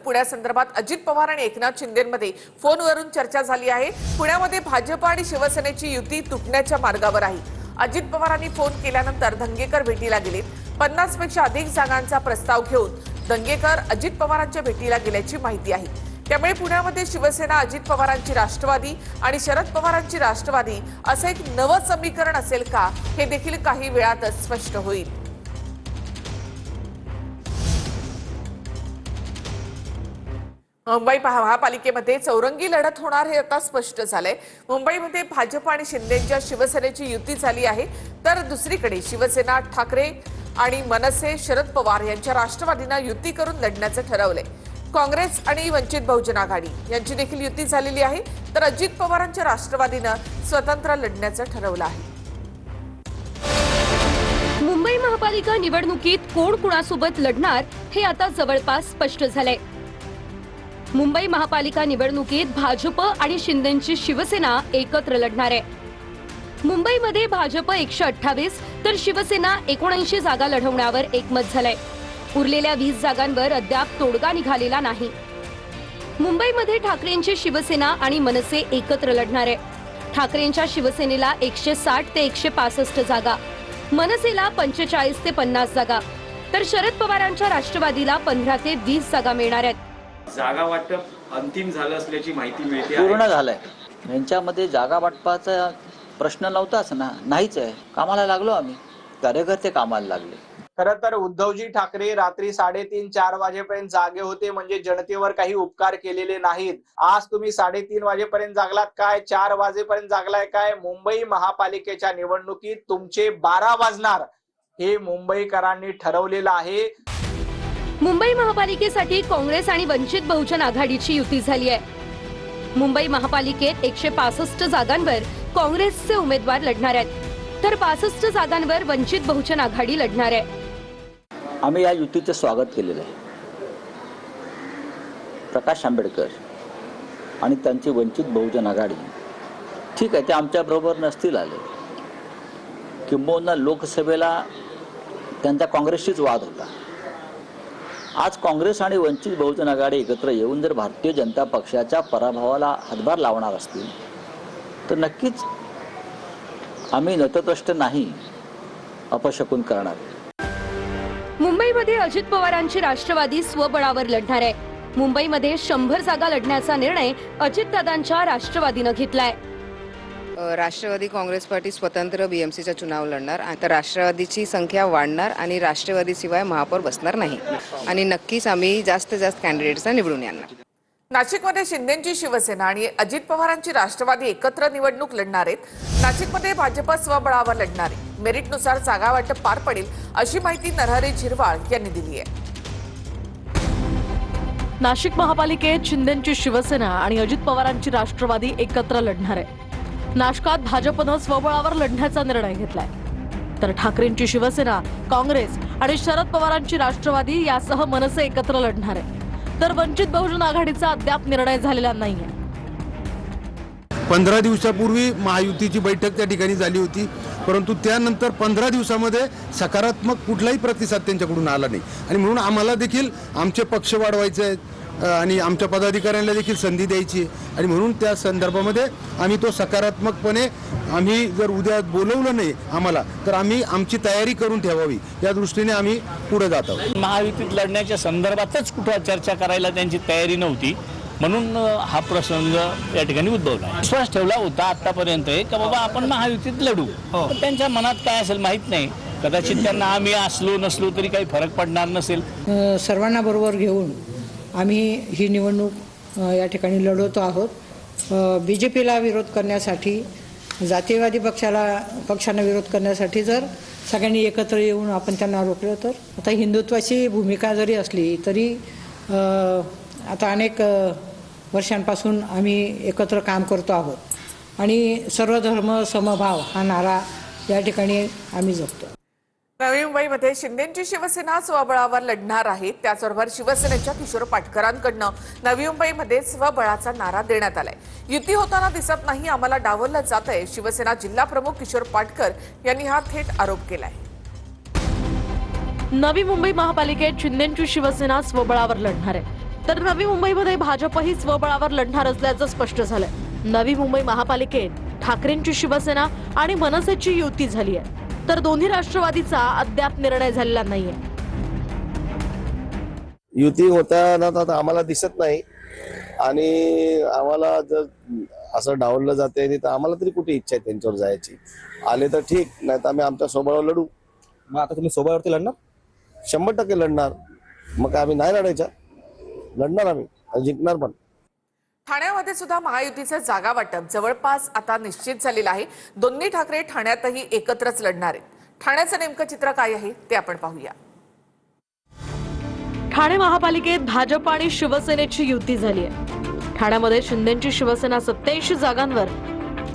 पुण्यासंदर्भात अजित पवार आणि एकनाथ शिंदेंमध्ये फोनवरून चर्चा झाली आहे। पुण्यामध्ये भाजप आणि शिवसेनेची युती तुटण्याच्या मार्गावर आहे। अजित पवारांनी फोन केल्यानंतर धंगेकर भेटीला गेले। 50 पेक्षा अधिक जागांचा प्रस्ताव घेऊन धंगेकर अजित पवारांच्या भेटीला गेल्याची माहिती आहे। त्यामुळे पुण्यामध्ये शिवसेना अजित पवारांची राष्ट्रवादी आणि शरद पवारांची राष्ट्रवादी असं एक नवं समीकरण असेल का, हे देखील काही वेळातच स्पष्ट होईल। मुंबई महापालिकेमध्ये चौरंगी लढत होणार हे आता स्पष्ट झालंय। मुंबईमध्ये भाजप आणि शिंदेच्या शिवसेनेची युती झाली आहे, तर दुसरीकडे शिवसेना ठाकरे आणि मनसे शरद पवार यांच्या राष्ट्रवादींना युती करून लढण्याचं ठरवलंय। काँग्रेस आणि वंचित बहुजन आघाडी यांची देखील युती झालेली आहे, तर अजित पवारांच्या राष्ट्रवादीनं स्वतंत्र लढण्याचं ठरवलं आहे। मुंबई महापालिका निवडणुकीत कोण कुणासोबत लढणार हे आता जवळपास स्पष्ट झालंय। मुंबई महापालिका निवडणुकीत भाजप आणि शिंदेची शिवसेना एकत्र लढणार आहे। मुंबईमध्ये भाजप 128 तर शिवसेना 79 जागा लढवण्यावर एकमत झालंय। उरलेल्या 20 जागांवर अद्याप तोडगा निघालेला नाही। मुंबईमध्ये ठाकरेंची शिवसेना आणि मनसे एकत्र लढणार आहे। ठाकरेंच्या शिवसेनेला 160 ते 165 जागा, मनसेला 45 ते 50 जागा, तर शरद पवारांच्या राष्ट्रवादीला 15 ते 20 जागा मिळणार आहेत। जागा वाटप अंतिम झालं असल्याची माहिती मिळते। पूर्ण झालंय। यांच्यामध्ये जागा वाटपाचा प्रश्न नव्हताच ना, नाहीच आहे। कामाला लागलो आम्ही, कार्यकर्ते कामाला लागले। खरं तर उद्धवजी ठाकरे रात्री 3:30-4 वाजेपर्यंत जागे होते, म्हणजे जनतेवर काही उपकार केलेले नाहीत। आज तुम्ही 3:30 वाजेपर्यंत जागलात काय, 4 वाजेपर्यंत जागलाय काय? मुंबई महापालिकेच्या निवडणुकीत तुमचे 12 वाजणार हे मुंबईकरांनी ठरवलेलं आहे। मुंबई महापालिकेसाठी काँग्रेस आणि वंचित बहुजन आघाडीची युती झाली आहे। मुंबई महापालिकेत 165 जागांवर काँग्रेसचे उमेदवार लढणार आहेत, तर 65 जागांवर वंचित बहुजन आघाडी लढणार आहे। आम्ही या युतीचं स्वागत केलेलं आहे। प्रकाश आंबेडकर आणि त्यांची वंचित बहुजन आघाडी ठीक आहे, ते आमच्या बरोबर नसतील आले, किंबहुना लोकसभेला त्यांचा काँग्रेसशीच वाद होता। आज काँग्रेस आणि वंचित बहुजन आघाडी एकत्र येऊन जर भारतीय जनता पक्षाच्या पराभवाला हातभार लावणार असतील तर नक्कीच आम्ही नतद्रष्ट नाही, अपशकुन करणार। मुंबईमध्ये अजित पवारांची राष्ट्रवादी स्वबळावर लढणार आहे। मुंबईमध्ये 100 जागा लढण्याचा निर्णय अजितदादांच्या राष्ट्रवादीनं घेतलाय। राष्ट्रवादी काँग्रेस पार्टी स्वतंत्र बीएमसीचा चुनाव लढणार, आता राष्ट्रवादीची संख्या वाढणार आणि राष्ट्रवादीशिवाय महापौर बसणार नाही आणि नक्कीच आम्ही जास्तीत जास्त कॅन्डिडेट्सना निवडून आणणार। नाशिकमध्ये शिंदेची शिवसेना आणि अजित पवारांची राष्ट्रवादी एकत्र निवडणूक लढणार आहेत। नाशिकमध्ये भाजप स्वबळावर लढणार आहे। मेरिटनुसार जागा वाटप पार पडेल अशी माहिती नरहरी झिरवाळ यांनी दिली आहे। नाशिक महापालिकेत शिंदेची शिवसेना आणि अजित पवारांची राष्ट्रवादी एकत्र लढणार आहे। नाशकात भाजपनं स्वबळावर लढण्याचा निर्णय घेतलाय, तर ठाकरेंची शिवसेना, काँग्रेस आणि शरद पवारांची राष्ट्रवादी यासह मनसे एकत्र लढणार आहे, तर वंचित बहुजन आघाडीचा अद्याप निर्णय झालेला नाहीये। 15 दिवसापूर्वी महायुतीची बैठक त्या ठिकाणी झाली होती, परंतु त्यानंतर 15 दिवसामध्ये सकारात्मक कुठलाही प्रतिसाद त्यांच्याकडून आला नाही आणि म्हणून आम्हाला देखील आमचे पक्ष वाढवायचे आहेत आणि आमच्या पदाधिकाऱ्यांना देखील संधी द्यायची आणि म्हणून त्या संदर्भामध्ये आम्ही तो सकारात्मकपणे आम्ही जर उद्या बोलवलं नाही आम्हाला तर आम्ही आमची तयारी करून ठेवावी या दृष्टीने आम्ही पुढे जात आहोत। महायुतीत लढण्याच्या संदर्भातच कुठं चर्चा करायला त्यांची तयारी नव्हती, म्हणून हा प्रसंग या ठिकाणी उद्भवला। विश्वास ठेवला होता आतापर्यंत की बाबा आपण महायुतीत लढू, त्यांच्या मनात काय असेल माहित नाही। कदाचित त्यांना आम्ही असलो नसलो तरी काही फरक पडणार नसेल। सर्वांना बरोबर घेऊन आम्ही ही निवडणूक या ठिकाणी लढवतो आहोत। बीजेपीला विरोध करण्यासाठी, जातीयवादी पक्षांना विरोध करण्यासाठी जर सगळ्यांनी एकत्र येऊन आपण त्यांना रोखलं तर आता हिंदुत्वाची भूमिका जरी असली तरी आता अनेक वर्षांपासून आम्ही एकत्र काम करतो आहोत आणि सर्वधर्म समभाव हा नारा या ठिकाणी आम्ही जपतो। नवी मुंबईमध्ये शिंदेची शिवसेना स्वबळावर लढणार आहे, त्याचबरोबर शिवसेनेच्या किशोर पाटकरांकडनं नवी मुंबईमध्ये स्वबळाचा नारा देण्यात आलाय। युती होताना दिसत नाही, आम्हाला डावललं जातंय, शिवसेना जिल्हा प्रमुख किशोर पाटकर यांनी हा थेट आरोप केलाय। नवी मुंबई महापालिकेत शिंदेची शिवसेना स्वबळावर लढणार आहे। तर नवी मुंबईमध्ये भाजपही स्वबळावर लढणार असल्याचं स्पष्ट झालंय। नवी मुंबई महापालिकेत ठाकरेंची शिवसेना आणि मनसेची युती झाली आहे, तर दोन्ही राष्ट्रवादीचा अद्याप निर्णय झालेला नाहीये। युती होताना तर आम्हाला दिसत नाही आणि आम्हाला जर असं डावललं जाते तर आम्हाला तरी कुठे इच्छा आहे त्यांच्यावर जायची। आले तर ठीक, नाही तर आम्ही आमच्या स्वबळावर लढू। मग आता तुम्ही स्वबळावरती लढणार? 100% लढणार। मग आम्ही नाही लढायच्या, लढणार आम्ही आणि जिंकणार पण। ठाण्यामध्ये सुद्धा महायुतीचं जागा वाटप जवळपास आता निश्चित झालेलं आहे। दोन्ही ठाकरे ठाण्यातही एकत्रच लढणार आहेत। ठाण्याचं नेमकं चित्र काय आहे ते आपण पाहूया। ठाणे महापालिकेत भाजप आणि शिवसेनेची युती झाली आहे। ठाण्यामध्ये शिंदेची शिवसेना 87 जागांवर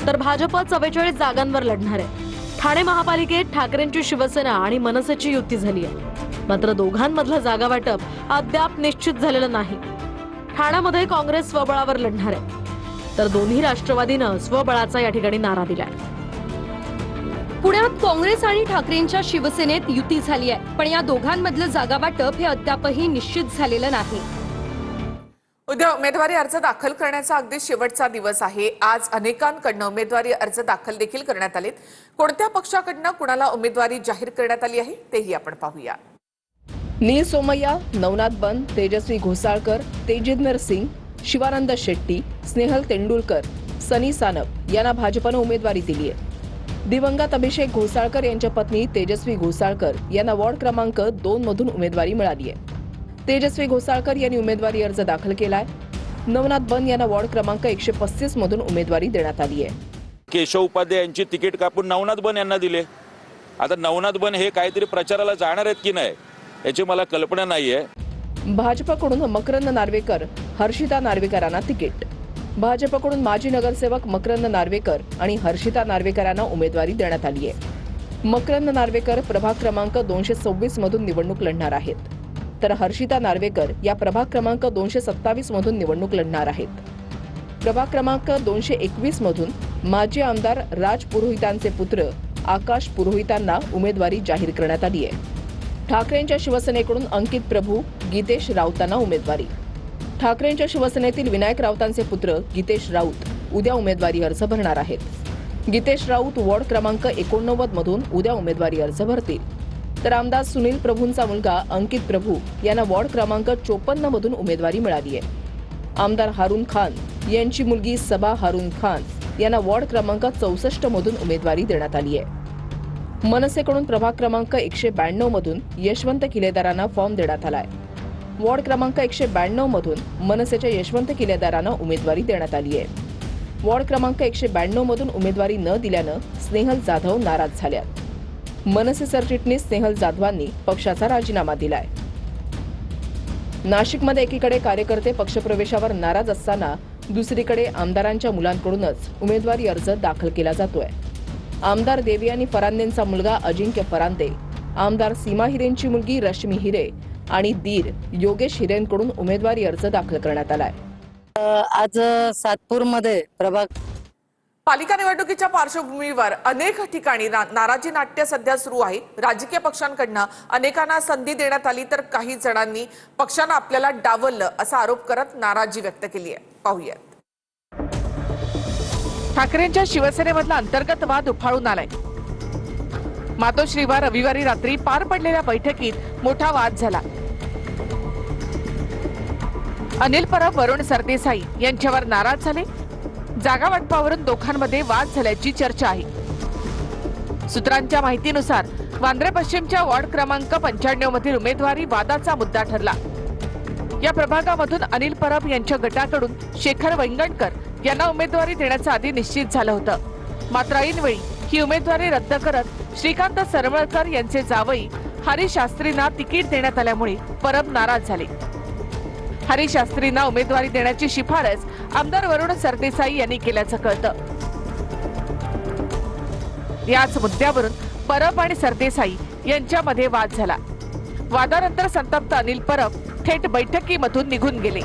तर भाजप 44 जागांवर लढणार आहे। ठाणे महापालिकेत ठाकरेंची शिवसेना आणि मनसेची युती झाली आहे, मात्र दोघांमधलं जागा वाटप अद्याप निश्चित झालेलं नाही। ठाण्यामध्ये काँग्रेस स्वबळावर लढणार आहे, तर दोन्ही राष्ट्रवादीनं स्वबळाचा या ठिकाणी नारा दिलाय। पुण्यात काँग्रेस आणि ठाकरेंच्या शिवसेनेत युती झाली आहे, पण या दोघांमधलं जागा वाटप हे अद्यापही निश्चित झालेलं नाही। उद्या उमेदवारी अर्ज दाखल करण्याचा अगदी शेवटचा दिवस आहे। आज अनेकांकडून उमेदवारी अर्ज दाखल देखील करण्यात आलेत। कोणत्या पक्षाकडून कुणाला उमेदवारी जाहीर करण्यात आली आहे तेही आपण पाहूया। नील सोमय्या, नवनाथ बन, तेजस्वी घोसाळकर, तेजिंदर सिंग, शिवानंद शेट्टी, स्नेहल तेंडुलकर, सनी सानप यांना भाजपनं उमेदवारी दिली आहे। दिवंगत अभिषेक घोसाळकर यांच्या पत्नी तेजस्वी घोसाळकर यांना वॉर्ड क्रमांक 2 मधून उमेदवारी मिळाली आहे। तेजस्वी घोसाळकर यांनी उमेदवारी अर्ज दाखल केलाय। नवनाथ बन यांना वॉर्ड क्रमांक 135 मधून उमेदवारी देण्यात आली आहे। केशव उपाध्याय यांची तिकीट कापून नवनाथ बन यांना दिले। आता नवनाथ बन हे काहीतरी प्रचाराला जाणार आहेत की नाही याची मला कल्पना नाहीये। भाजपकडून मकरंद नार्वेकर, हर्षिता नार्वेकरांना तिकीट। भाजपकडून माजी नगरसेवक मकरंद नार्वेकर आणि हर्षिता नार्वेकरांना उमेदवारी देण्यात आली आहे। मकरंद नार्वेकर प्रभाग क्रमांक 226 मधून निवडणूक लढणार आहेत, तर हर्षिता नार्वेकर या प्रभाग क्रमांक 227 मधून निवडणूक लढणार आहेत। प्रभाग क्रमांक 221 मधून माजी आमदार राज पुरोहितांचे पुत्र आकाश पुरोहितांना उमेदवारी जाहीर करण्यात आली आहे। ठाकरेंच्या शिवसेनेकडून अंकित प्रभू, गीतेश राऊतांना उमेदवारी। ठाकरेंच्या शिवसेनेतील विनायक राऊतांचे पुत्र गीतेश राऊत उद्या उमेदवारी अर्ज भरणार आहेत। गीतेश राऊत वॉर्ड क्रमांक 89 मधून उद्या उमेदवारी अर्ज भरतील, तर आमदार सुनील प्रभूंचा मुलगा अंकित प्रभू यांना वॉर्ड क्रमांक 54 मधून उमेदवारी मिळाली आहे। आमदार हारून खान यांची मुलगी सबा हारून खान यांना वॉर्ड क्रमांक 64 मधून उमेदवारी देण्यात आली आहे। मनसेकडून प्रभाग क्रमांक 192 मधून यशवंत किलेदारांना फॉर्म देण्यात आलाय। वॉर्ड क्रमांक 192 मधून मनसेच्या यशवंत किलेदारांना उमेदवारी देण्यात आली आहे। वॉर्ड क्रमांक 192 मधून उमेदवारी न दिल्यानं स्नेहल जाधव नाराज झाल्यात। मनसे सरचिटणीस स्नेहल जाधवांनी पक्षाचा राजीनामा दिलाय। नाशिकमध्ये एकीकडे कार्यकर्ते पक्षप्रवेशावर नाराज असताना दुसरीकडे आमदारांच्या मुलांकडूनच उमेदवारी अर्ज दाखल केला जातोय। आमदार देवयानी फरांदेंचा मुलगा अजिंक्य फरांदे, आमदार सीमा हिरेंची मुलगी रश्मी हिरे आणि दीर योगेश हिरेंकडून उमेदवारी अर्ज दाखल करण्यात आलाय। आज सातपूरमध्ये प्रभाग पालिका निवडणुकीच्या पार्श्वभूमीवर अनेक ठिकाणी नाराजी नाट्य सध्या सुरू आहे। राजकीय पक्षांकडनं अनेकांना संधी देण्यात आली, तर काही जणांनी पक्षानं आपल्याला डावललं असा आरोप करत नाराजी व्यक्त केली आहे। पाहूयात। ठाकरेंच्या शिवसेनेमधला अंतर्गत वाद उफाळून आलाय। मातोश्रीवर रविवारी रात्री पार पडलेल्या बैठकीत मोठा वाद झाला। अनिल परब, वरुण सरदेसाई यांच्यावर नाराज झाले। जागा वाटपावरून दोघांमध्ये वाद झाल्याची चर्चा आहे। सूत्रांच्या माहितीनुसार वांद्रे पश्चिमच्या वॉर्ड क्रमांक 95 मधील उमेदवारी वादाचा मुद्दा ठरला। या प्रभागामधून अनिल परब यांच्या गटाकडून शेखर वैंगणकर यांना उमेदवारी देण्याचं आधी निश्चित झालं होतं, मात्र ऐनवेळी ही उमेदवारी रद्द करत श्रीकांत सरमळकर यांचे जावई हरी शास्त्रींना तिकीट देण्यात आल्यामुळे परब नाराज झाले। हरी शास्त्रींना उमेदवारी देण्याची शिफारस आमदार वरुण सरदेसाई यांनी केल्याचं कळतं। याच मुद्द्यावरून परब आणि सरदेसाई यांच्यामध्ये वाद झाला। वादानंतर संतप्त अनिल परब थेट बैठकीमधून निघून गेले।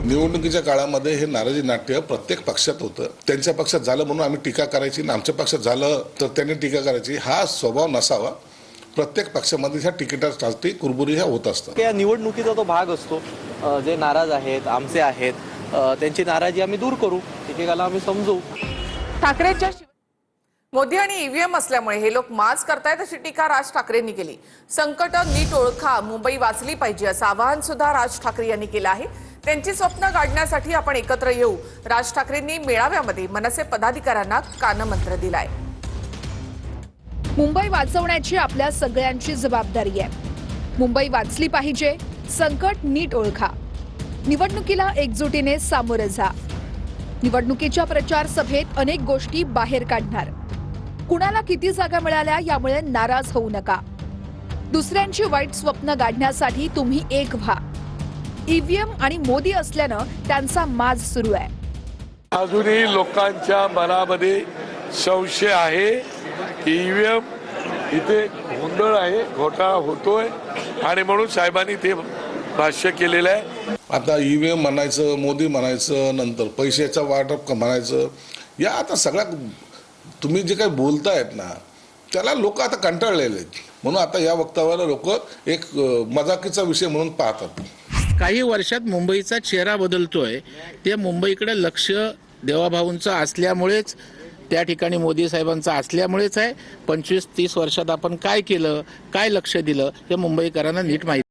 निवडणुकीच्या काळामध्ये हे नाराजी नाट्य प्रत्येक पक्षात होतं। त्यांच्या पक्षात झालं म्हणून आम्ही टीका करायची, आमच्या पक्षात झालं तर त्यांनी टीका करायची, हा स्वभाव नसावा। प्रत्येक पक्षामध्ये ह्या तिकिटासाठी कुरबुरी ह्या होत असतात. या निवडणुकीचा तो भाग असतो. जे नाराज आहेत, आमचे आहेत, त्यांची नाराजी आम्ही दूर करू, एकेकाला आम्ही समजू. ठाकरेंच्या मोदी आणि ईव्हीएम असल्यामुळे हे लोक माज करतायत अशी टीका राज ठाकरेंनी केली. संकट नीट ओळखा, मुंबई वाचली पाहिजे असं आवाहन सुद्धा राज ठाकरे यांनी केलं आहे. त्यांची स्वप्न गाडण्यासाठी आपण एकत्र येऊ. राज ठाकरेंनी मेळाव्यामध्ये मनसे पदाधिकाऱ्यांना कानमंत्र दिलाय. मुंबई वाचवण्याची आपल्या सगळ्यांची जबाबदारी आहे. मुंबई वाचली पाहिजे, संकट नीट ओळखा, निवडणुकीला एकजुटीने सामोरं जा. निवडणुकीच्या प्रचार सभेत अनेक गोष्टी बाहेर काढणार. कुणाला किती जागा मिळाल्या यामुळे नाराज होऊ नका. दुसऱ्यांची वाईट स्वप्न गाडण्यासाठी तुम्ही एक व्हा. ईव्हीएम आणि मोदी असल्यानं त्यांचा माज सुरू आहे. अजूनही लोकांच्या मनामध्ये संशय आहे की ईव्हीएम इथे गोंधळ आहे, घोटाळा होतोय आणि म्हणून साहेबांनी ते भाष्य केलेलं आहे. आता ईव्हीएम म्हणायचं, मोदी म्हणायचं, नंतर पैशाचं वाटप म्हणायचं, या आता सगळ्या तुम्ही जे काही बोलतायत ना त्याला लोक आता कंटाळलेले आहेत. म्हणून आता या वक्तव्याला लोक एक मजाकीचा विषय म्हणून पाहतात. काही वर्षात मुंबईचा चेहरा बदलतोय. ते मुंबईकडे लक्ष देवाभाऊंचं असल्यामुळेच, त्या ठिकाणी मोदी साहेबांचं असल्यामुळेच आहे. 25-30 वर्षात आपण काय केलं, काय लक्ष दिलं हे मुंबईकरांना नीट माहिती.